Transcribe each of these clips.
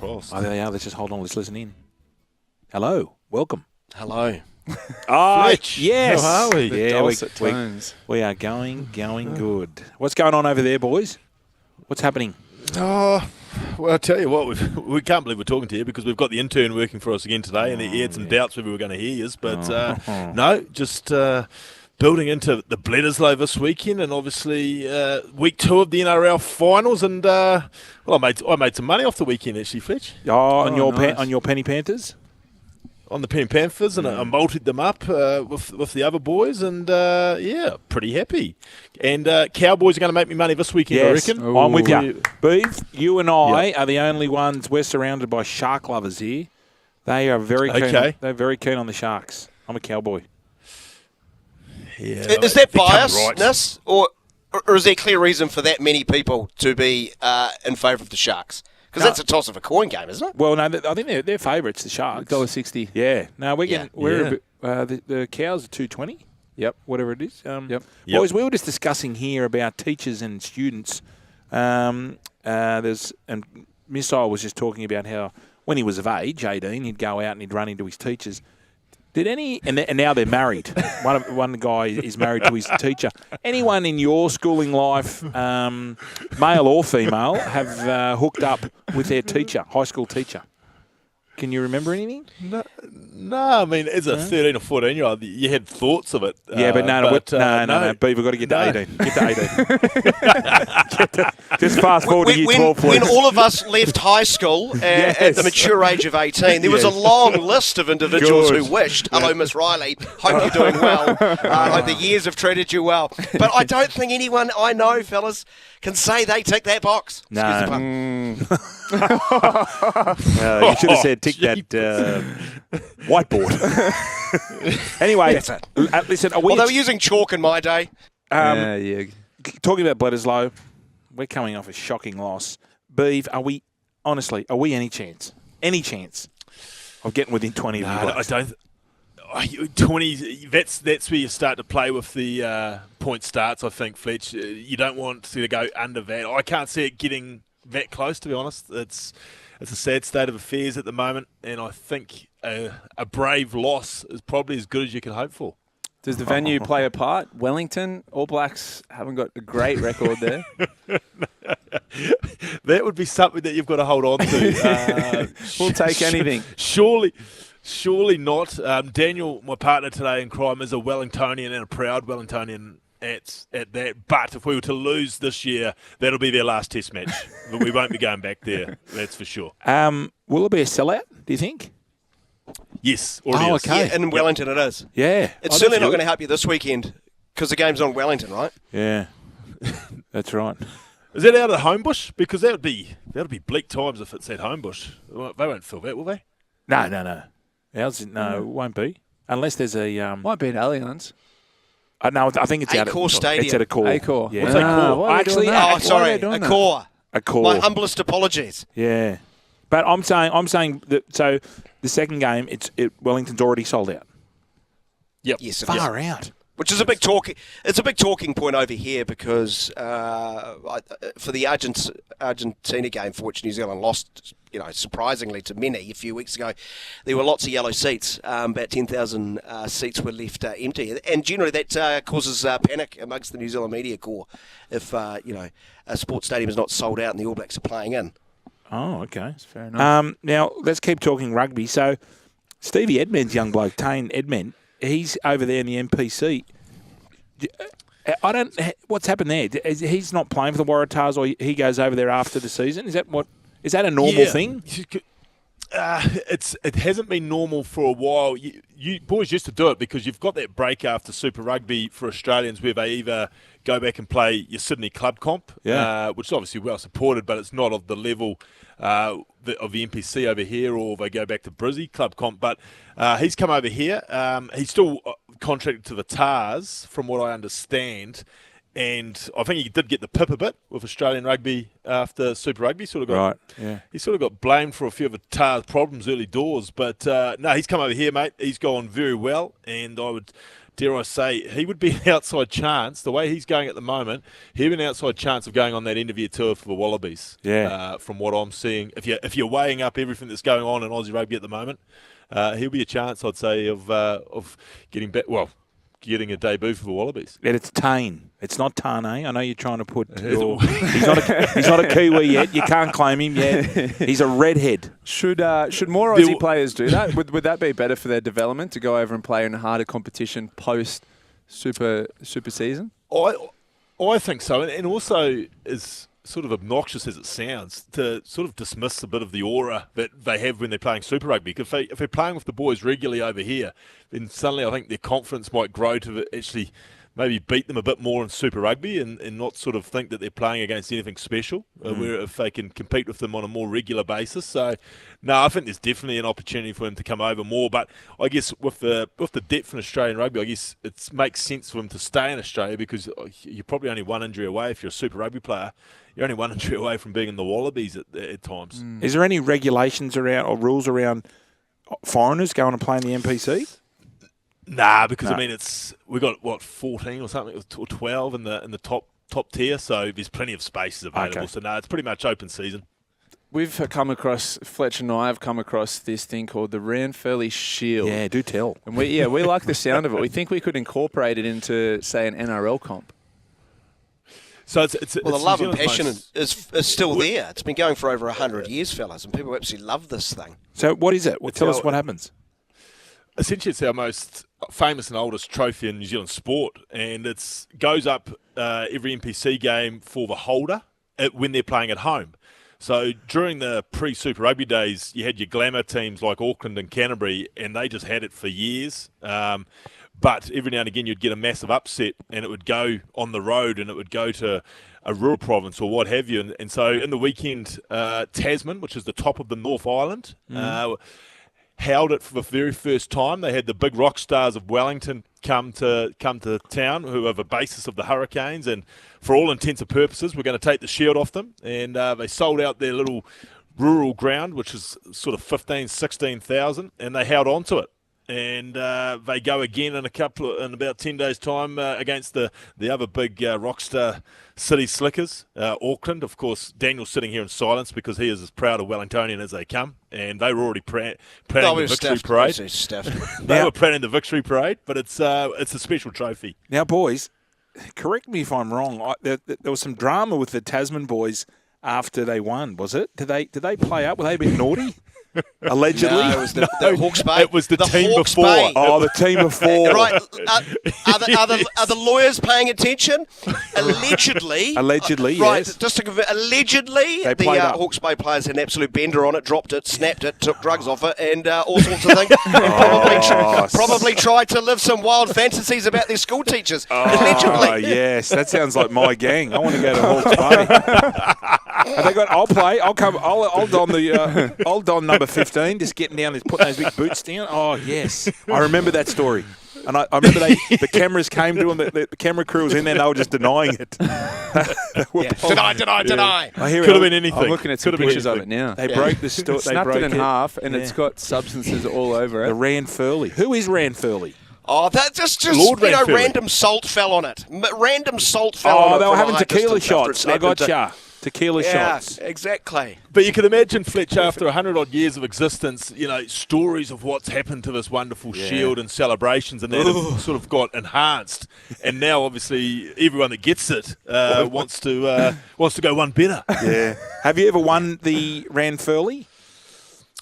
crossed. Oh, there they are. Let's just hold on. Let's listen in. Hello. Welcome. Hello. Oh, Fletch, yes. how are we? Yeah, tones. we are going good. What's going on over there, boys? What's happening? Oh, well, I'll tell you what, we can't believe we're talking to you because we've got the intern working for us again today, and he had some doubts whether we were going to hear you. But no, just building into the Bledisloe this weekend, and obviously week 2 of the NRL finals. And well, I made some money off the weekend actually, Fletch. On nice. on your Penny Panthers? On the Penny Panthers, and I multied them up with the other boys, and yeah, pretty happy. And Cowboys are going to make me money this weekend, Yes, I reckon. I'm with you. Beef, you and I are the only ones. We're surrounded by shark lovers here. They are very keen. Okay. They're very keen on the Sharks. I'm a Cowboy. Yeah, Is that they come biasness, or is there clear reason for that many people to be in favour of the Sharks? Because that's a toss of a coin game, isn't it? Well, no, I think they're favourites, the Sharks. $1.60. Yeah. No, we're getting Yeah. the cows are $2.20. Yep. Whatever it is. Yep. Boys, we were just discussing here about teachers and students. And Missile was just talking about how when he was of age, 18, he'd go out and he'd run into his teachers. Did any and now they're married. One guy is married to his teacher. Anyone in your schooling life, male or female, have hooked up with their teacher, high school teacher? Can you remember anything? No, I mean, as a 13 or 14-year-old, you had thoughts of it. Yeah, but no, Beaver, got to get to 18. Get to 18. Just fast forward to year 12, please. When all of us left high school at the mature age of 18, there was a long list of individuals who wished, hello, Miss Riley, hope you're doing well. Hope the years have treated you well. But I don't think anyone I know, fellas, can say they tick that box. No. You should have said tick that whiteboard. Anyway, listen. They were using chalk in my day. Talking about Bledisloe, we're coming off a shocking loss. Beav, are we any chance of getting within 20 of you guys? I don't. 20. That's where you start to play with the point starts. I think, Fletch. You don't want to go under that. I can't see it getting that close. To be honest, it's a sad state of affairs at the moment, and I think a brave loss is probably as good as you can hope for. Does the venue play a part? Wellington, All Blacks haven't got a great record there. That would be something that you've got to hold on to. We'll take anything. Surely not. Daniel, my partner today in crime, is a Wellingtonian and a proud Wellingtonian at that. But if we were to lose this year, that'll be their last test match. But we won't be going back there, that's for sure. Will it be a sellout, do you think? Yes, already is. Okay. Yeah, in Wellington it is. Yeah. It's certainly not going to help you this weekend because the game's on Wellington, right? Yeah. That's right. Is that out of Homebush? Because that'll be bleak times if it's at Homebush. They won't fill that, will they? No. It won't be. Unless there's a... Might be an Allianz. No, I think it's out Accor at... Stadium. It's at Accor. Accor. Yeah. What's Accor? Actually, Accor. Accor. My humblest apologies. Yeah. But I'm saying that, so the second game, Wellington's already sold out. Yep. Yes, it Far is. out. Which is a big talking point over here because for the Argentina game, for which New Zealand lost, surprisingly to many a few weeks ago, there were lots of yellow seats. About 10,000 seats were left empty, and generally that causes panic amongst the New Zealand media corps if a sports stadium is not sold out and the All Blacks are playing in. Oh, okay. That's fair enough. Now let's keep talking rugby. So Stevie Edmed's young bloke, Tane Edmed. He's over there in the MPC. What's happened there? He's not playing for the Waratahs, or he goes over there after the season. Is that a normal thing? It hasn't been normal for a while. You boys used to do it because you've got that break after Super Rugby for Australians where they either go back and play your Sydney club comp, which is obviously well supported, but it's not of the level of the NPC over here, or they go back to Brizzy club comp. But he's come over here. He's still contracted to the Tars, from what I understand. And I think he did get the pip a bit with Australian rugby after Super Rugby. He sort of got blamed for a few of the Tars' problems early doors. But no, he's come over here, mate. He's gone very well, and I would dare I say, he would be an outside chance. The way he's going at the moment, he'd be an outside chance of going on that interview tour for the Wallabies. Yeah. From what I'm seeing, if you're weighing up everything that's going on in Aussie rugby at the moment, he'll be a chance, I'd say, of getting back. Well, getting a debut for the Wallabies. And it's Tane. It's not Tane. I know you're trying to put he's not a Kiwi yet. You can't claim him yet. He's a redhead. Should more Aussie players do that? Would that be better for their development to go over and play in a harder competition post super season? I think so, and also as sort of obnoxious as it sounds, to sort of dismiss a bit of the aura that they have when they're playing Super Rugby. If they're playing with the boys regularly over here, then suddenly I think their confidence might grow to actually maybe beat them a bit more in Super Rugby and not sort of think that they're playing against anything special, where if they can compete with them on a more regular basis. So, no, I think there's definitely an opportunity for him to come over more. But I guess with the depth in Australian rugby, I guess it makes sense for him to stay in Australia because you're probably only one injury away if you're a Super Rugby player. You're only one injury away from being in the Wallabies at times. Is there any regulations around or rules around foreigners going and playing the NPC? Nah, because I mean we got 14 or something or 12 in the top tier, so there's plenty of spaces available. Okay. So no, it's pretty much open season. We've come across, Fletch and I have come across this thing called the Ranfurly Shield. Yeah, do tell. And we like the sound of it. We think we could incorporate it into, say, an NRL comp. So the love and passion is still there. It's been going for over 100 years, fellas, and people absolutely love this thing. So what is it? Tell us what happens. Essentially, it's our most famous and oldest trophy in New Zealand sport, and it goes up every NPC game for the holder when they're playing at home. So during the pre-Super Rugby days, you had your glamour teams like Auckland and Canterbury, and they just had it for years. But every now and again, you'd get a massive upset, and it would go on the road, and it would go to a rural province or what have you. And so in the weekend, Tasman, which is the top of the North Island, held it for the very first time. They had the big rock stars of Wellington come to town, who are the basis of the Hurricanes, and for all intents and purposes, we're going to take the shield off them. And they sold out their little rural ground, which is sort of 15,000, 16,000, and they held on to it. And they go again in about 10 days' time against the other big rockstar city slickers, Auckland. Of course, Daniel's sitting here in silence because he is as proud a Wellingtonian as they come, and they were already planning the victory parade. They were planning the victory parade, but it's a special trophy. Now, boys, correct me if I'm wrong. There was some drama with the Tasman boys after they won. Was it? Did they play up? Were they a bit naughty? Allegedly, no, it was the Hawke's Bay. It was the team Hawke's before. Bay. Oh, the team before. Right? Are the lawyers paying attention? Allegedly. Allegedly, right, yes. Just to confirm, allegedly, the Hawke's Bay players had an absolute bender on it, dropped it, snapped it, took drugs off it, and all sorts of things. Probably tried to live some wild fantasies about their school teachers. Allegedly. Oh, yes, that sounds like my gang. I want to go to Hawke's Bay. Have they got? I'll play. I'll come. I'll don the. I'll don number 15. Just getting down, putting those big boots down. Oh yes, I remember that story. And I remember the cameras came to them. The camera crew was in there. And they were just denying it. Deny. I hear Could have been anything. I'm looking at some pictures of it now. They broke the story. Snapped it in half, and it's got substances all over it. The Ranfurly. Who is Ranfurly? Oh, that just Lord Ranfurly. Random salt fell on it. Random salt fell on it. Oh, they were from a having high tequila distance after it shots. I snapped got into- ya. Tequila shots. Yeah, exactly. But you can imagine, Fletch, after 100-odd years of existence, stories of what's happened to this wonderful shield and celebrations, and that have sort of got enhanced. And now, obviously, everyone that gets it wants to go one better. Yeah. Have you ever won the Ranfurly?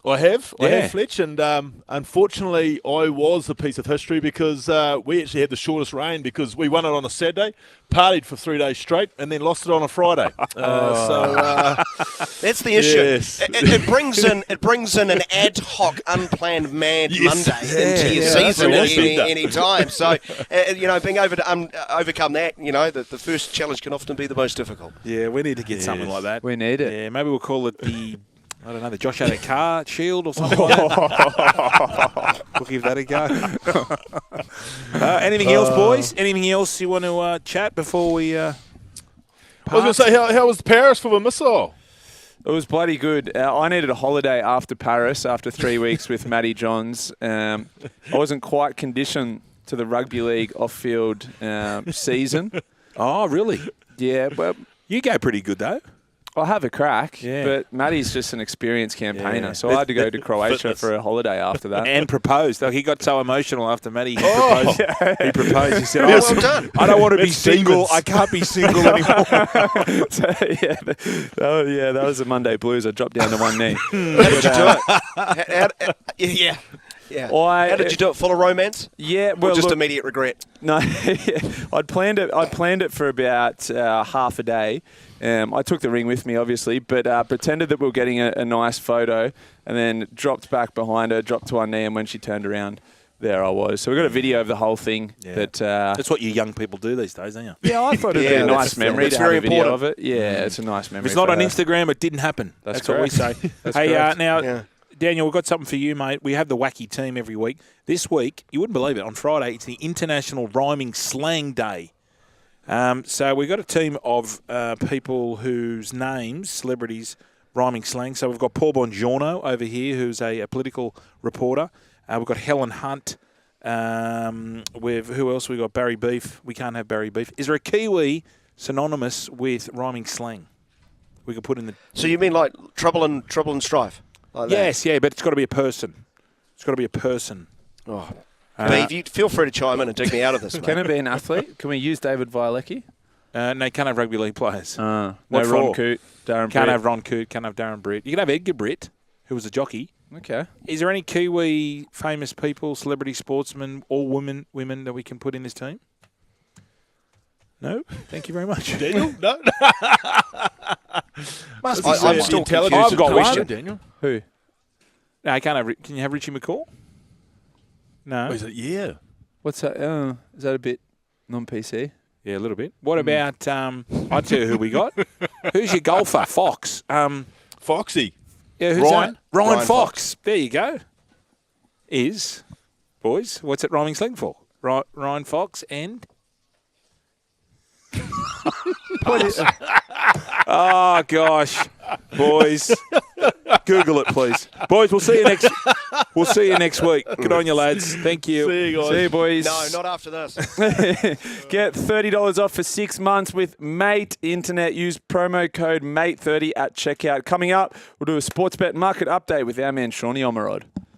I have, Yeah. Fletch, and unfortunately I was a piece of history because we actually had the shortest reign because we won it on a Saturday, partied for 3 days straight, and then lost it on a Friday. That's the issue. Yes. It brings in an ad hoc, unplanned, mad Monday into your season Yeah. at any time. So, being able to overcome that, the first challenge can often be the most difficult. Yeah, we need to get something like that. We need it. Yeah, maybe we'll call it the Josh Adokar Shield or something like that. We'll give that a go. Anything else, boys? Anything else you want to chat before we I was going to say, how was Paris for the missile? It was bloody good. I needed a holiday after Paris after 3 weeks with Matty Johns. I wasn't quite conditioned to the rugby league off-field season. Oh, really? Yeah, well, You go pretty good, though. I'll have a crack, Yeah. but Matty's just an experienced campaigner, Yeah. so I had to go to Croatia for a holiday after that. And proposed. Like, he got so emotional after Matty proposed. He proposed. He said, Well done. I don't want to be That's single. demons. I can't be single anymore. So, that was a Monday blues. I dropped down to one knee. How did you do it? Yeah. Yeah. How did you do it? Full of romance? Yeah, Or well, just look, immediate regret? no, I'd planned it for about half a day. I took the ring with me, obviously, but pretended that we were getting a nice photo, and then dropped back behind her, dropped to one knee, and when she turned around, there I was. So we got a video of the whole thing. Yeah. But That's what you young people do these days, don't you? yeah, I thought it'd be a nice memory that's to have very a video important. of it. Yeah, it's a nice memory. If it's not for on her. Instagram, it didn't happen. That's what we say. That's Hey, correct. now, Yeah. Daniel, we've got something for you, mate. We have the wacky team every week. This week, you wouldn't believe it, on Friday, it's the International Rhyming Slang Day. So we've got a team of people whose names, celebrities, rhyming slang. So we've got Paul Bongiorno over here, who's a political reporter. We've got Helen Hunt. Who else? We've got Barry Beef. We can't have Barry Beef. Is there a Kiwi synonymous with rhyming slang we could put in the... So you mean like trouble and strife? Like that? Yes, yeah, but it's got to be a person. It's got to be a person. Oh. Beav, you feel free to chime in and dig me out of this, mate. Can it be an athlete? Can we use David Violecki? No, can't have rugby league players. No, What Ron for? Coote, Darren Can't Britt. have Ron Coote, can't have Darren Britt. You can have Edgar Britt, who was a jockey. Okay. Is there any Kiwi famous people, celebrity sportsmen, or women that we can put in this team? No? Thank you very much. Daniel? No. I'm I'm still intelligent. confused. I've got Question. one. Daniel. Who? No, I can't have. Can you have Richie McCaw? No. Oh, is it? Yeah. What's that? Is that a bit non-PC? Yeah, a little bit. What about? I'll tell you who we got. Who's your golfer? Fox. Foxy. Yeah, who's Ryan. that? Ryan Ryan Fox. There you go. Is boys? What's it rhyming slang for? Ryan Fox and. Oh gosh, boys, Google it, please. Boys, we'll see you next. We'll see you next week. Good on you, lads. Thank you. See you guys. See you, boys. No, not after this. Get $30 off for 6 months with Mate Internet. Use promo code MATE30 at checkout. Coming up, we'll do a sports bet market update with our man Shawnee Omerod.